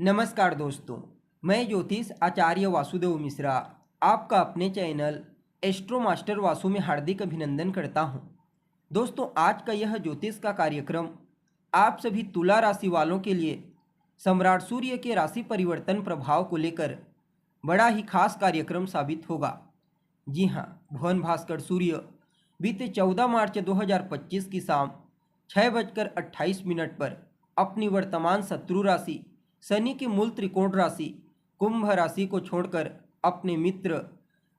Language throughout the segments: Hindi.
नमस्कार दोस्तों, मैं ज्योतिष आचार्य वासुदेव मिश्रा आपका अपने चैनल एस्ट्रो मास्टर वासु में हार्दिक अभिनंदन करता हूं। दोस्तों, आज का यह ज्योतिष का कार्यक्रम आप सभी तुला राशि वालों के लिए सम्राट सूर्य के राशि परिवर्तन प्रभाव को लेकर बड़ा ही खास कार्यक्रम साबित होगा। जी हां, भुवन भास्कर सूर्य बीते 14 मार्च 2025 की शाम 6:28 पर अपनी वर्तमान शत्रु राशि शनि की मूल त्रिकोण राशि कुंभ राशि को छोड़कर अपने मित्र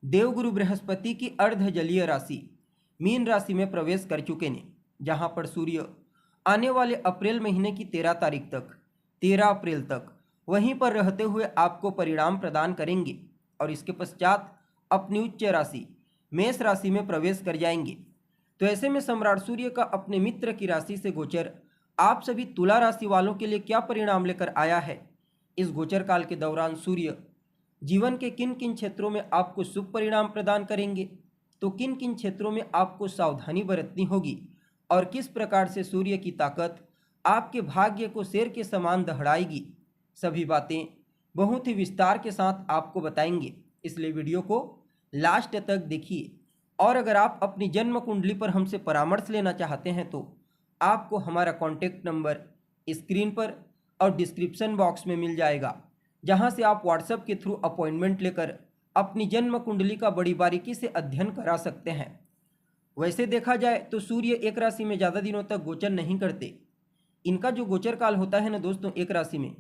देवगुरु बृहस्पति की अर्ध जलीय राशि मीन राशि में प्रवेश कर चुके हैं, जहां पर सूर्य आने वाले अप्रैल महीने की 13 अप्रैल तक वहीं पर रहते हुए आपको परिणाम प्रदान करेंगे और इसके पश्चात अपनी उच्च राशि मेष राशि में प्रवेश कर जाएंगे। तो ऐसे में सम्राट सूर्य का अपने मित्र की राशि से गोचर आप सभी तुला राशि वालों के लिए क्या परिणाम लेकर आया है। इस गोचर काल के दौरान सूर्य जीवन के किन किन क्षेत्रों में आपको शुभ परिणाम प्रदान करेंगे, तो किन किन क्षेत्रों में आपको सावधानी बरतनी होगी और किस प्रकार से सूर्य की ताकत आपके भाग्य को शेर के समान दहड़ाएगी, सभी बातें बहुत ही विस्तार के साथ आपको बताएंगे। इसलिए वीडियो को लास्ट तक देखिए। और अगर आप अपनी जन्म कुंडली पर हमसे परामर्श लेना चाहते हैं तो आपको हमारा कॉन्टैक्ट नंबर स्क्रीन पर और डिस्क्रिप्शन बॉक्स में मिल जाएगा, जहां से आप व्हाट्सएप के थ्रू अपॉइंटमेंट लेकर अपनी जन्म कुंडली का बड़ी बारीकी से अध्ययन करा सकते हैं। वैसे देखा जाए तो सूर्य एक राशि में ज़्यादा दिनों तक गोचर नहीं करते। इनका जो गोचर काल होता है ना दोस्तों, एक राशि में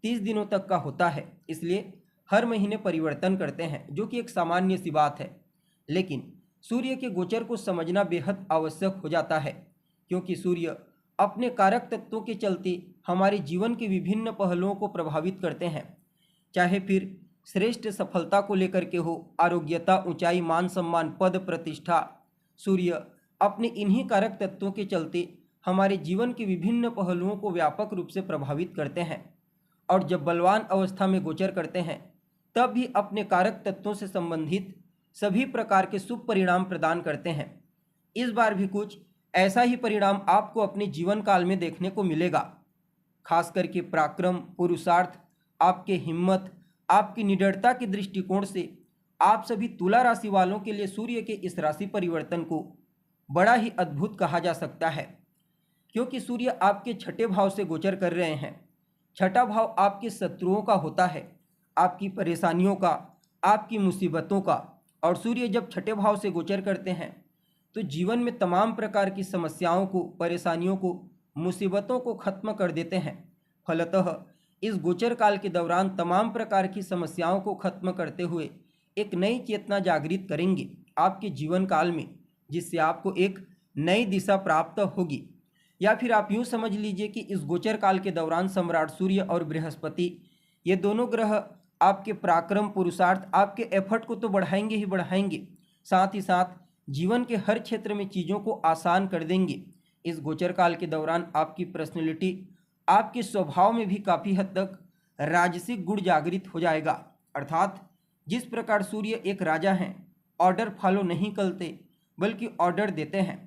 30 दिनों तक का होता है, इसलिए हर महीने परिवर्तन करते हैं, जो कि एक सामान्य सी बात है। लेकिन सूर्य के गोचर को समझना बेहद आवश्यक हो जाता है, क्योंकि सूर्य अपने कारक तत्वों के चलते हमारे जीवन के विभिन्न पहलुओं को प्रभावित करते हैं, चाहे फिर श्रेष्ठ सफलता को लेकर के हो, आरोग्यता, ऊंचाई, मान सम्मान, पद, प्रतिष्ठा। सूर्य अपने इन्हीं कारक तत्वों के चलते हमारे जीवन के विभिन्न पहलुओं को व्यापक रूप से प्रभावित करते हैं और जब बलवान अवस्था में गोचर करते हैं तब भी अपने कारक तत्वों से संबंधित सभी प्रकार के शुभ परिणाम प्रदान करते हैं। इस बार भी कुछ ऐसा ही परिणाम आपको अपने जीवन काल में देखने को मिलेगा। खास करके पराक्रम, पुरुषार्थ, आपके हिम्मत, आपकी निडरता के दृष्टिकोण से आप सभी तुला राशि वालों के लिए सूर्य के इस राशि परिवर्तन को बड़ा ही अद्भुत कहा जा सकता है, क्योंकि सूर्य आपके छठे भाव से गोचर कर रहे हैं। छठा भाव आपके शत्रुओं का होता है, आपकी परेशानियों का, आपकी मुसीबतों का। और सूर्य जब छठे भाव से गोचर करते हैं तो जीवन में तमाम प्रकार की समस्याओं को, परेशानियों को, मुसीबतों को खत्म कर देते हैं। फलतः इस गोचर काल के दौरान तमाम प्रकार की समस्याओं को खत्म करते हुए एक नई चेतना जागृत करेंगे आपके जीवन काल में, जिससे आपको एक नई दिशा प्राप्त होगी। या फिर आप यूँ समझ लीजिए कि इस गोचर काल के दौरान सम्राट सूर्य और बृहस्पति, ये दोनों ग्रह आपके पराक्रम, पुरुषार्थ, आपके एफर्ट को तो बढ़ाएंगे ही बढ़ाएंगे, साथ ही साथ जीवन के हर क्षेत्र में चीज़ों को आसान कर देंगे। इस गोचर काल के दौरान आपकी पर्सनैलिटी, आपके स्वभाव में भी काफ़ी हद तक राजसिक गुण जागृत हो जाएगा। अर्थात जिस प्रकार सूर्य एक राजा हैं, ऑर्डर फॉलो नहीं करते बल्कि ऑर्डर देते हैं,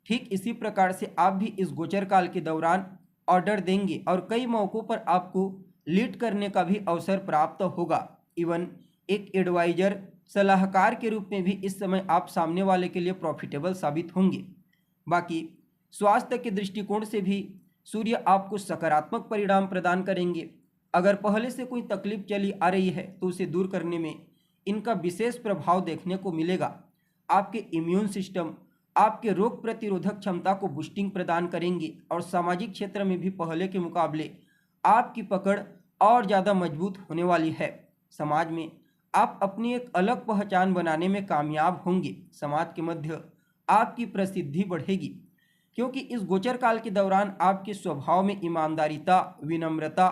ठीक इसी प्रकार से आप भी इस गोचर काल के दौरान ऑर्डर देंगे और कई मौक़ों पर आपको लीड करने का भी अवसर प्राप्त होगा। इवन एक एडवाइजर, सलाहकार के रूप में भी इस समय आप सामने वाले के लिए प्रॉफिटेबल साबित होंगे। बाकी स्वास्थ्य के दृष्टिकोण से भी सूर्य आपको सकारात्मक परिणाम प्रदान करेंगे। अगर पहले से कोई तकलीफ चली आ रही है तो उसे दूर करने में इनका विशेष प्रभाव देखने को मिलेगा। आपके इम्यून सिस्टम, आपके रोग प्रतिरोधक क्षमता को बूस्टिंग प्रदान करेंगे और सामाजिक क्षेत्र में भी पहले के मुकाबले आपकी पकड़ और ज़्यादा मजबूत होने वाली है। समाज में आप अपनी एक अलग पहचान बनाने में कामयाब होंगे। समाज के मध्य आपकी प्रसिद्धि बढ़ेगी, क्योंकि इस गोचर काल के दौरान आपके स्वभाव में ईमानदारिता, विनम्रता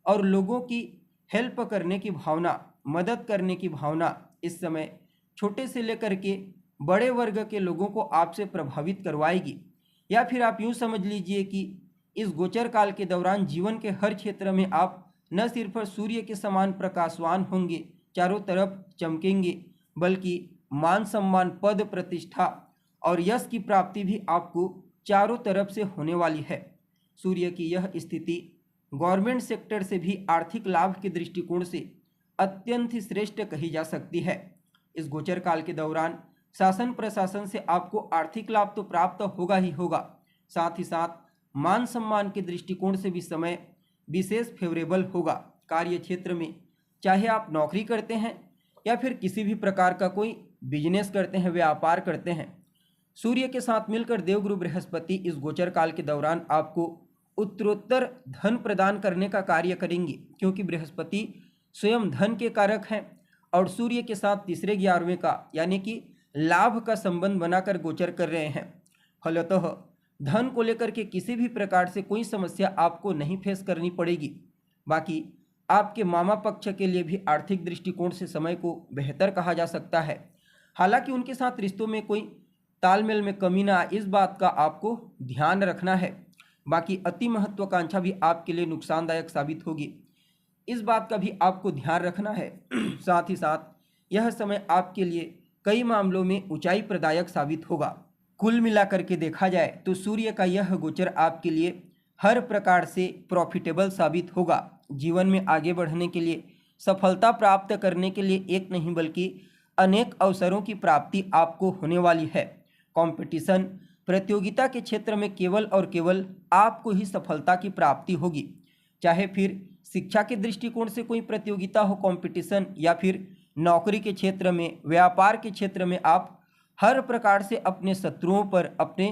और लोगों की हेल्प करने की भावना, मदद करने की भावना इस समय छोटे से लेकर के बड़े वर्ग के लोगों को आपसे प्रभावित करवाएगी। या फिर आप यूँ समझ लीजिए कि इस गोचर काल के दौरान जीवन के हर क्षेत्र में आप न सिर्फ सूर्य के समान प्रकाशवान होंगे, चारों तरफ चमकेंगे, बल्कि मान सम्मान, पद, प्रतिष्ठा और यश की प्राप्ति भी आपको चारों तरफ से होने वाली है। सूर्य की यह स्थिति गवर्नमेंट सेक्टर से भी आर्थिक लाभ के दृष्टिकोण से अत्यंत ही श्रेष्ठ कही जा सकती है। इस गोचर काल के दौरान शासन प्रशासन से आपको आर्थिक लाभ तो प्राप्त होगा ही होगा, साथ ही साथ मान सम्मान के दृष्टिकोण से भी समय विशेष फेवरेबल होगा। कार्य क्षेत्र में चाहे आप नौकरी करते हैं या फिर किसी भी प्रकार का कोई बिजनेस करते हैं, व्यापार करते हैं, सूर्य के साथ मिलकर देवगुरु बृहस्पति इस गोचर काल के दौरान आपको उत्तरोत्तर धन प्रदान करने का कार्य करेंगे, क्योंकि बृहस्पति स्वयं धन के कारक हैं और सूर्य के साथ तीसरे 11वें का यानी कि लाभ का संबंध बनाकर गोचर कर रहे हैं। फलतः धन को लेकर के किसी भी प्रकार से कोई समस्या आपको नहीं फेस करनी पड़ेगी। बाकी आपके मामा पक्ष के लिए भी आर्थिक दृष्टिकोण से समय को बेहतर कहा जा सकता है। हालांकि उनके साथ रिश्तों में कोई तालमेल में कमी ना आए, इस बात का आपको ध्यान रखना है। बाकी अति महत्वाकांक्षा भी आपके लिए नुकसानदायक साबित होगी, इस बात का भी आपको ध्यान रखना है। साथ ही साथ यह समय आपके लिए कई मामलों में ऊंचाई प्रदायक साबित होगा। कुल मिलाकर के देखा जाए तो सूर्य का यह गोचर आपके लिए हर प्रकार से प्रॉफिटेबल साबित होगा। जीवन में आगे बढ़ने के लिए, सफलता प्राप्त करने के लिए एक नहीं बल्कि अनेक अवसरों की प्राप्ति आपको होने वाली है। कंपटीशन प्रतियोगिता के क्षेत्र में केवल और केवल आपको ही सफलता की प्राप्ति होगी, चाहे फिर शिक्षा के दृष्टिकोण से कोई प्रतियोगिता हो, कंपटीशन, या फिर नौकरी के क्षेत्र में, व्यापार के क्षेत्र में आप हर प्रकार से अपने शत्रुओं पर, अपने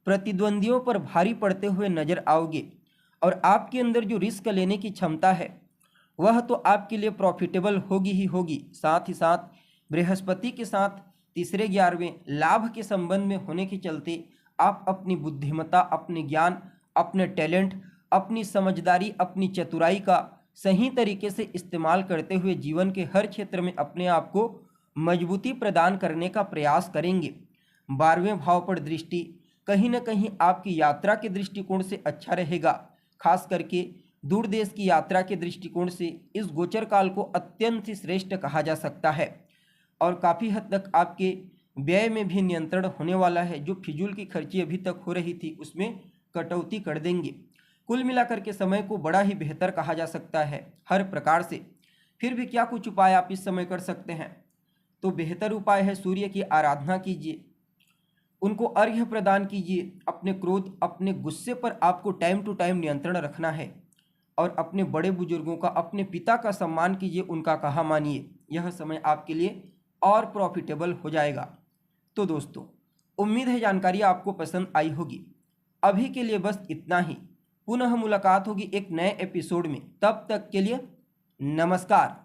प्रतिद्वंदियों पर भारी पड़ते हुए नजर आओगे और आपके अंदर जो रिस्क लेने की क्षमता है वह तो आपके लिए प्रॉफिटेबल होगी ही होगी। साथ ही साथ बृहस्पति के साथ तीसरे 11वें लाभ के संबंध में होने के चलते आप अपनी बुद्धिमत्ता, अपने ज्ञान, अपने टैलेंट, अपनी समझदारी, अपनी चतुराई का सही तरीके से इस्तेमाल करते हुए जीवन के हर क्षेत्र में अपने आप को मजबूती प्रदान करने का प्रयास करेंगे। 12वें भाव पर दृष्टि कहीं न कहीं आपकी यात्रा के दृष्टिकोण से अच्छा रहेगा। खास करके दूर देश की यात्रा के दृष्टिकोण से इस गोचर काल को अत्यंत ही श्रेष्ठ कहा जा सकता है और काफ़ी हद तक आपके व्यय में भी नियंत्रण होने वाला है। जो फिजूल की खर्ची अभी तक हो रही थी उसमें कटौती कर देंगे। कुल मिलाकर के समय को बड़ा ही बेहतर कहा जा सकता है हर प्रकार से। फिर भी क्या कुछ उपाय आप इस समय कर सकते हैं? तो बेहतर उपाय है सूर्य की आराधना कीजिए, उनको अर्घ्य प्रदान कीजिए। अपने क्रोध, अपने गुस्से पर आपको टाइम टू टाइम नियंत्रण रखना है और अपने बड़े बुजुर्गों का, अपने पिता का सम्मान कीजिए, उनका कहा मानिए। यह समय आपके लिए और प्रॉफिटेबल हो जाएगा। तो दोस्तों, उम्मीद है जानकारी आपको पसंद आई होगी। अभी के लिए बस इतना ही। पुनः मुलाकात होगी एक नए एपिसोड में। तब तक के लिए नमस्कार।